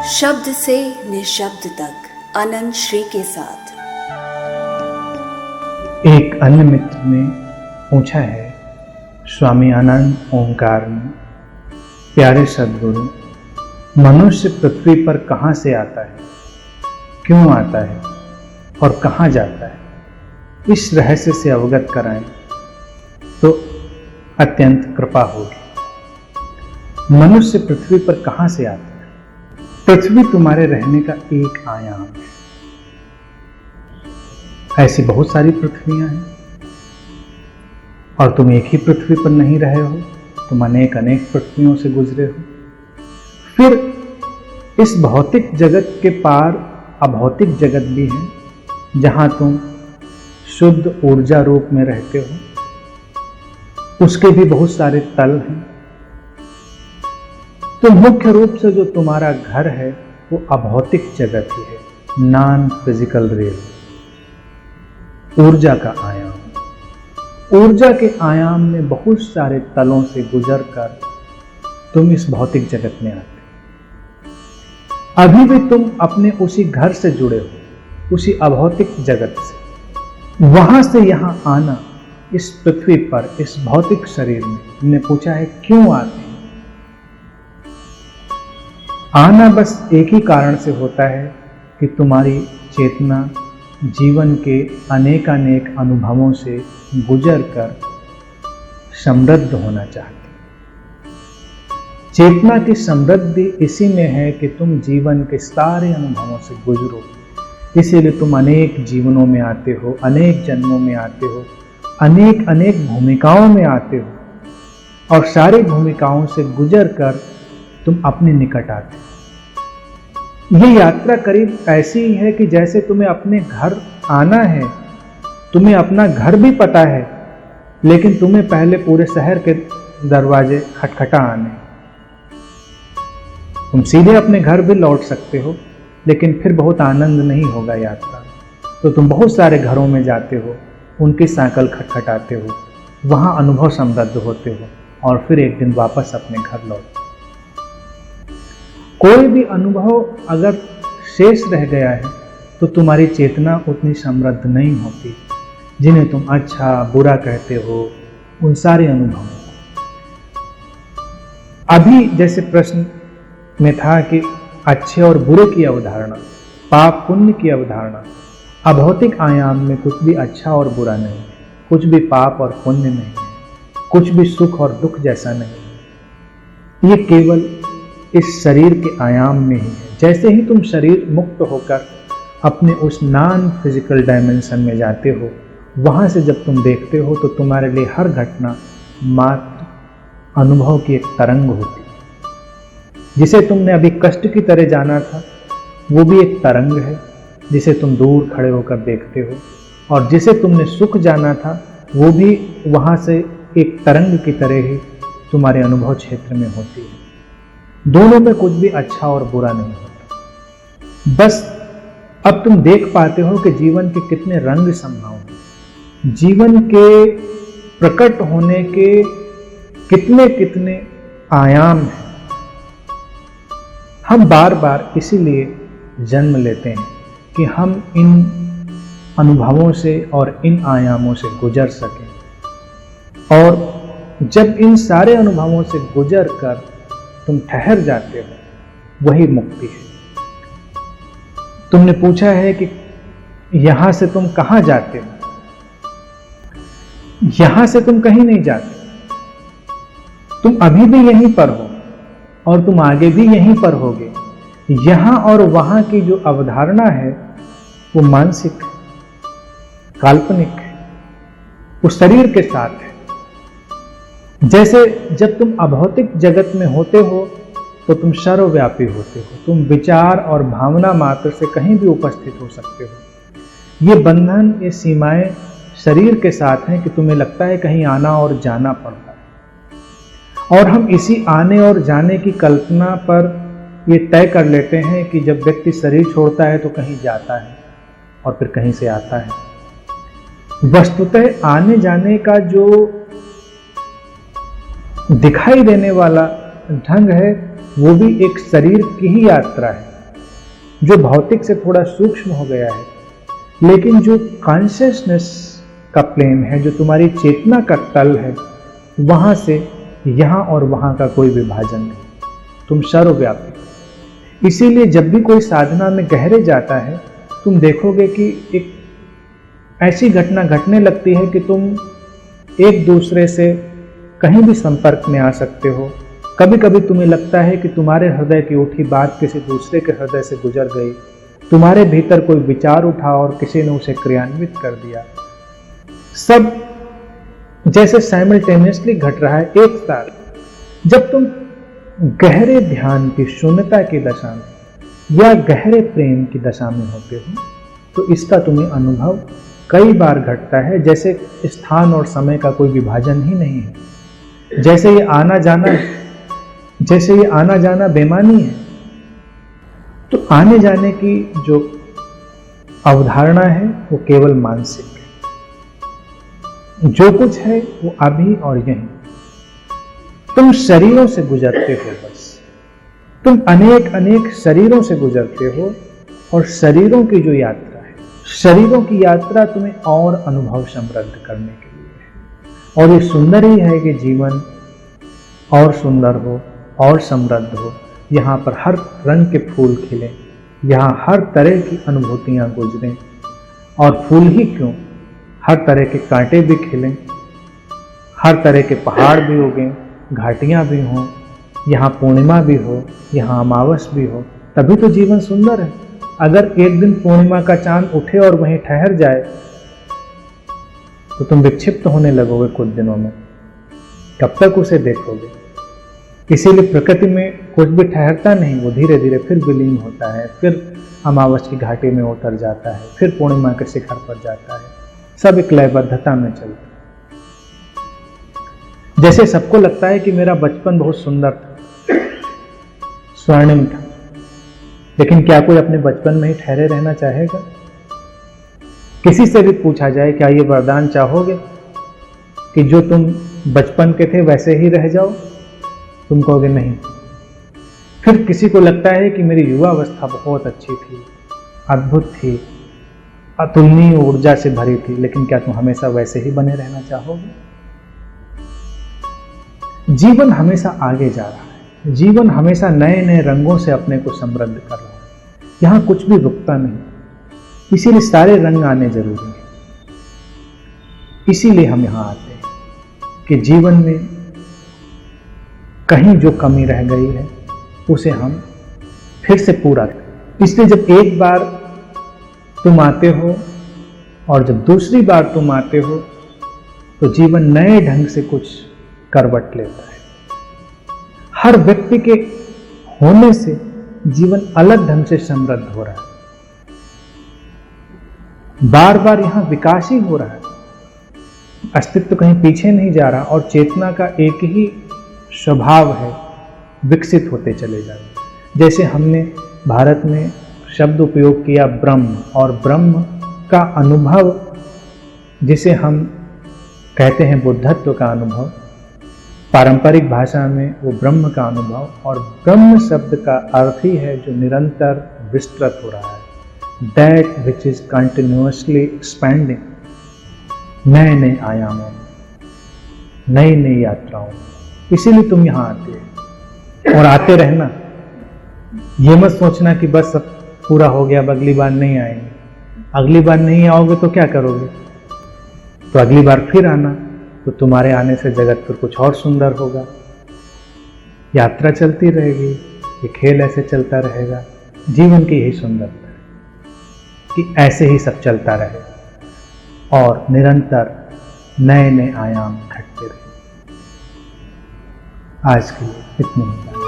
शब्द से निशब्द तक अनंत श्री के साथ। एक अन्य मित्र ने पूछा है, स्वामी आनंद ओंकार ने, प्यारे सद्गुरु, मनुष्य पृथ्वी पर कहाँ से आता है, क्यों आता है और कहाँ जाता है, इस रहस्य से अवगत कराएं तो अत्यंत कृपा होगी। मनुष्य पृथ्वी पर कहाँ से आता है? पृथ्वी तुम्हारे रहने का एक आयाम है। ऐसी बहुत सारी पृथ्वियां हैं और तुम एक ही पृथ्वी पर नहीं रहे हो, तुम अनेक अनेक पृथ्वियों से गुजरे हो। फिर इस भौतिक जगत के पार अभौतिक जगत भी है, जहां तुम शुद्ध ऊर्जा रूप में रहते हो। उसके भी बहुत सारे तल हैं। तो मुख्य रूप से जो तुम्हारा घर है वो अभौतिक जगत ही है, नॉन फिजिकल रियल, ऊर्जा का आयाम। ऊर्जा के आयाम में बहुत सारे तलों से गुजरकर तुम इस भौतिक जगत में आते। अभी भी तुम अपने उसी घर से जुड़े हो, उसी अभौतिक जगत से। वहां से यहां आना, इस पृथ्वी पर, इस भौतिक शरीर में, तुमने पूछा है क्यों आते हैं? आना बस एक ही कारण से होता है कि तुम्हारी चेतना जीवन के अनेकानेक अनुभवों से गुजरकर समृद्ध होना चाहती। चेतना की समृद्धि इसी में है कि तुम जीवन के सारे अनुभवों से गुजरो। इसीलिए तुम अनेक जीवनों में आते हो, अनेक जन्मों में आते हो, अनेक अनेक भूमिकाओं में आते हो, और सारी भूमिकाओं से गुजरकर तुम अपने निकट आते हो। यह यात्रा करीब ऐसी ही है कि जैसे तुम्हें अपने घर आना है, तुम्हें अपना घर भी पता है, लेकिन तुम्हें पहले पूरे शहर के दरवाजे खटखटा आने। तुम सीधे अपने घर भी लौट सकते हो, लेकिन फिर बहुत आनंद नहीं होगा यात्रा। तो तुम बहुत सारे घरों में जाते हो, उनकी सांकल खटखटाते हो, वहां अनुभव समृद्ध होते हो, और फिर एक दिन वापस अपने घर लौटते हो। कोई भी अनुभव अगर शेष रह गया है तो तुम्हारी चेतना उतनी समृद्ध नहीं होती, जिन्हें तुम अच्छा बुरा कहते हो, उन सारे अनुभवों। अभी जैसे प्रश्न में था कि अच्छे और बुरे की अवधारणा, पाप पुण्य की अवधारणा, अभौतिक आयाम में कुछ भी अच्छा और बुरा नहीं, कुछ भी पाप और पुण्य नहीं, कुछ भी सुख और दुख जैसा नहीं। ये केवल इस शरीर के आयाम में ही है। जैसे ही तुम शरीर मुक्त होकर अपने उस नॉन फिजिकल डायमेंशन में जाते हो, वहां से जब तुम देखते हो तो तुम्हारे लिए हर घटना मात्र अनुभव की एक तरंग होती है। जिसे तुमने अभी कष्ट की तरह जाना था, वो भी एक तरंग है जिसे तुम दूर खड़े होकर देखते हो, और जिसे तुमने सुख जाना था, वो भी वहां से एक तरंग की तरह ही तुम्हारे अनुभव क्षेत्र में होती है। दोनों में कुछ भी अच्छा और बुरा नहीं होता। बस अब तुम देख पाते हो कि जीवन के कितने रंग संभव हैं, जीवन के प्रकट होने के कितने कितने आयाम हैं। हम बार बार इसीलिए जन्म लेते हैं कि हम इन अनुभवों से और इन आयामों से गुजर सकें, और जब इन सारे अनुभवों से गुजर कर तुम ठहर जाते हो, वही मुक्ति है। तुमने पूछा है कि यहां से तुम कहां जाते हो? यहां से तुम कहीं नहीं जाते। तुम अभी भी यहीं पर हो और तुम आगे भी यहीं पर होगे। यहां और वहां की जो अवधारणा है वो मानसिक, काल्पनिक, उस शरीर के साथ है। जैसे जब तुम अभौतिक जगत में होते हो तो तुम सर्वव्यापी होते हो, तुम विचार और भावना मात्र से कहीं भी उपस्थित हो सकते हो। ये बंधन, ये सीमाएं शरीर के साथ हैं कि तुम्हें लगता है कहीं आना और जाना पड़ता है, और हम इसी आने और जाने की कल्पना पर ये तय कर लेते हैं कि जब व्यक्ति शरीर छोड़ता है तो कहीं जाता है और फिर कहीं से आता है। वस्तुतः आने जाने का जो दिखाई देने वाला ढंग है वो भी एक शरीर की ही यात्रा है। जो भौतिक से थोड़ा सूक्ष्म हो गया है, लेकिन जो कॉन्शियसनेस का प्लेन है, जो तुम्हारी चेतना का तल है, वहां से यहाँ और वहां का कोई विभाजन नहीं, तुम सर्वव्यापी। इसीलिए जब भी कोई साधना में गहरे जाता है, तुम देखोगे कि एक ऐसी घटना घटने लगती है कि तुम एक दूसरे से कहीं भी संपर्क में आ सकते हो। कभी कभी तुम्हें लगता है कि तुम्हारे हृदय की उठी बात किसी दूसरे के हृदय से गुजर गई, तुम्हारे भीतर कोई विचार उठा और किसी ने उसे क्रियान्वित कर दिया। सब जैसे साइमल्टेनियसली घट रहा है एक साथ। जब तुम गहरे ध्यान की शून्यता की दशा में या गहरे प्रेम की दशा में होते हो, तो इसका तुम्हें अनुभव कई बार घटता है, जैसे स्थान और समय का कोई विभाजन ही नहीं है, जैसे ये आना जाना बेमानी है। तो आने जाने की जो अवधारणा है वो केवल मानसिक है। जो कुछ है वो अभी और यहीं। तुम शरीरों से गुजरते हो, बस तुम अनेक अनेक शरीरों से गुजरते हो, और शरीरों की जो यात्रा है, शरीरों की यात्रा तुम्हें और अनुभव समृद्ध करने के लिए है। और ये सुंदर ही है कि जीवन और सुंदर हो और समृद्ध हो। यहाँ पर हर रंग के फूल खिले, यहाँ हर तरह की अनुभूतियाँ गुजरें, और फूल ही क्यों, हर तरह के कांटे भी खिलें, हर तरह के पहाड़ भी उगें, घाटियाँ भी हों, यहाँ पूर्णिमा भी हो, यहाँ अमावस भी हो, तभी तो जीवन सुंदर है। अगर एक दिन पूर्णिमा का चांद उठे और वहीं ठहर जाए, तो तुम विक्षिप्त होने लगोगे कुछ दिनों में। कब तक उसे देखोगे? इसीलिए प्रकृति में कुछ भी ठहरता नहीं, वो धीरे धीरे फिर विलीन होता है, फिर अमावस की घाटी में उतर जाता है, फिर पूर्णिमा के शिखर पर जाता है। सब एक लयबद्धता में चलता है। जैसे सबको लगता है कि मेरा बचपन बहुत सुंदर था, स्वर्णिम था, लेकिन क्या कोई अपने बचपन में ही ठहरे रहना चाहेगा? किसी से भी पूछा जाए, क्या ये वरदान चाहोगे कि जो तुम बचपन के थे वैसे ही रह जाओ? तुम कहोगे नहीं। फिर किसी को लगता है कि मेरी युवा अवस्था बहुत अच्छी थी, अद्भुत थी, अतुलनीय ऊर्जा से भरी थी, लेकिन क्या तुम हमेशा वैसे ही बने रहना चाहोगे? जीवन हमेशा आगे जा रहा है, जीवन हमेशा नए नए रंगों से अपने को समृद्ध कर रहा है। यहाँ कुछ भी रुकता नहीं, इसीलिए सारे रंग आने जरूरी है। इसीलिए हम यहाँ आते हैं कि जीवन में कहीं जो कमी रह गई है उसे हम फिर से पूरा करें। इसलिए जब एक बार तुम आते हो और जब दूसरी बार तुम आते हो, तो जीवन नए ढंग से कुछ करवट लेता है। हर व्यक्ति के होने से जीवन अलग ढंग से समृद्ध हो रहा है। बार बार यहां विकास ही हो रहा है, अस्तित्व कहीं पीछे नहीं जा रहा, और चेतना का एक ही स्वभाव है, विकसित होते चले जाना। जैसे हमने भारत में शब्द उपयोग किया ब्रह्म, और ब्रह्म का अनुभव जिसे हम कहते हैं बुद्धत्व का अनुभव, पारंपरिक भाषा में वो ब्रह्म का अनुभव, और ब्रह्म शब्द का अर्थ ही है जो निरंतर विस्तृत हो रहा है, that which is continuously expanding, नए नए आयामों, नई नई यात्राओं। इसीलिए तुम यहाँ आते हो और आते रहना। ये मत सोचना कि बस सब पूरा हो गया, अब अगली बार नहीं आएंगे। अगली बार नहीं आओगे तो क्या करोगे? तो अगली बार फिर आना, तो तुम्हारे आने से जगत फिर कुछ और सुंदर होगा। यात्रा चलती रहेगी, ये खेल ऐसे चलता रहेगा। जीवन की यही सुंदरता है कि ऐसे ही सब चलता रहे और निरंतर नए नए आयाम घटते रहे। आज के लिए इतनी ही बात।